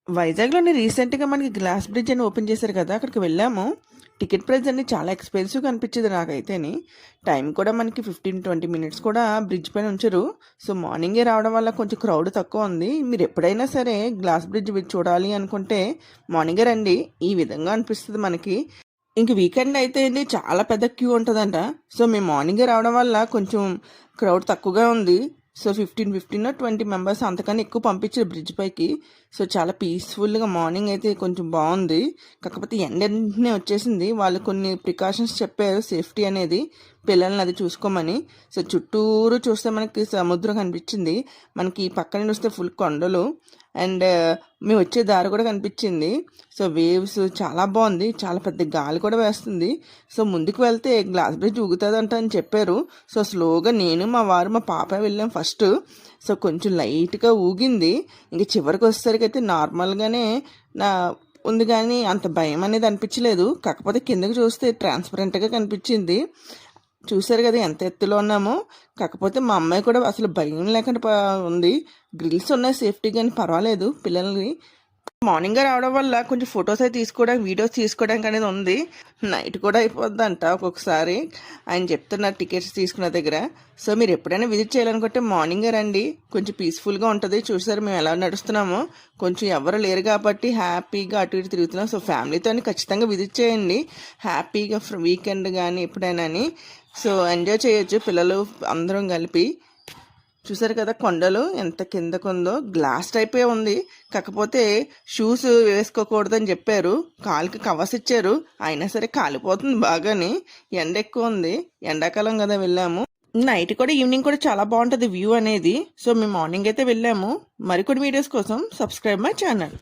వైజాగ్‌లోని రీసెంట్‌గా మనకి glass bridge అని ఓపెన్ చేశారు కదా! అక్కడికి వెళ్ళాము. టికెట్ ప్రైస్ అన్నీ చాలా ఎక్స్‌పెన్సివ్‌గా అనిపించేది నాకైతేని. టైం కూడా మనకి 15-20 మినిట్స్ కూడా బ్రిడ్జ్ పైన ఉంచరు. సో, మార్నింగే రావడం వల్ల కొంచెం క్రౌడ్ తక్కువ ఉంది. మీరు ఎప్పుడైనా సరే గ్లాస్ బ్రిడ్జ్ చూడాలి అనుకుంటే మార్నింగే రండి. ఈ విధంగా అనిపిస్తది మనకి. ఇంక వీకెండ్ అయితే అండి చాలా పెద్ద క్యూ ఉంటదంట. సో, మేము మార్నింగే రావడం వల్ల కొంచెం క్రౌడ్ తక్కువగా ఉంది. సో, 15-20 మెంబర్స్ అంతకన్నా ఎక్కువ పంపించారు బ్రిడ్జ్ పైకి. సో, చాలా పీస్‌ఫుల్‌గా మార్నింగ్ అయితే కొంచెం బావుంది. కాకపోతే ఎండనే వచ్చేసింది. వాళ్ళు కొన్ని ప్రికాషన్స్ చెప్పారు సేఫ్టీ అనేది. పిల్లల్ని అది చూసుకోమని. సో, చుట్టూరు చూస్తే మనకి సముద్రం కనిపించింది. మనకి పక్క నుండి వస్తే ఫుల్ కొండలు. అండ్ మేము వచ్చే దారి కూడా కనిపించింది. సో, వేవ్స్ చాలా బాగుంది. చాలా పెద్ద గాలి కూడా వేస్తుంది. సో, ముందుకు వెళ్తే గ్లాస్ బ్రిడ్జ్ ఊగుతుందంట అని చెప్పారు. సో, స్లోగా నేను మా వారు మా పాప వెళ్ళాం ఫస్ట్. సో, కొంచెం లైట్గా ఊగింది. ఇంక చివరికి వచ్చేసరికి అయితే నార్మల్గానే నా ఉంది, కానీ అంత భయం అనేది అనిపించలేదు. కాకపోతే కిందకి చూస్తే ట్రాన్స్పరెంట్గా కనిపించింది. చూసారు కదా ఎంత ఎత్తులో ఉన్నామో. కాకపోతే మా అమ్మాయి కూడా అసలు భయం లేకుండా ఉంది. గ్రిల్స్ ఉన్నాయి సేఫ్టీ, కానీ పర్వాలేదు పిల్లల్ని. మార్నింగ్గా రావడం వల్ల కొంచెం ఫొటోస్ అయితే తీసుకోవడానికి, వీడియోస్ తీసుకోవడానికి అనేది ఉంది. నైట్ కూడా అయిపోద్దంట ఒక్కొక్కసారి ఆయన చెప్తున్నారు టికెట్స్ తీసుకున్న దగ్గర. సో, మీరు ఎప్పుడైనా విజిట్ చేయాలనుకుంటే మార్నింగే రండి. కొంచెం పీస్ఫుల్గా ఉంటుంది. చూసారు మేము ఎలా నడుస్తున్నామో. కొంచెం ఎవరు లేరు కాబట్టి హ్యాపీగా అటు ఇటు తిరుగుతున్నాం. సో, ఫ్యామిలీతో ఖచ్చితంగా విజిట్ చేయండి. హ్యాపీగా వీకెండ్ కానీ ఎప్పుడైనా. సో, ఎంజాయ్ చేయొచ్చు పిల్లలు అందరం కలిపి. చూసారు కదా కొండలు ఎంత కిందకుందో. గ్లాస్ టైపే ఉంది. కాకపోతే షూస్ వేసుకోకూడదని చెప్పారు. కాలుకి కవర్స్ ఇచ్చారు. అయినా సరే కాలిపోతుంది బాగాని. ఎండ ఎక్కువ ఉంది. ఎండాకాలం కదా వెళ్ళాము. నైట్ కూడా ఈవినింగ్ కూడా చాలా బాగుంటుంది వ్యూ అనేది. సో, మేము మార్నింగ్ అయితే వెళ్ళాము. మరికొన్ని వీడియోస్ కోసం సబ్స్క్రైబ్ మై ఛానల్.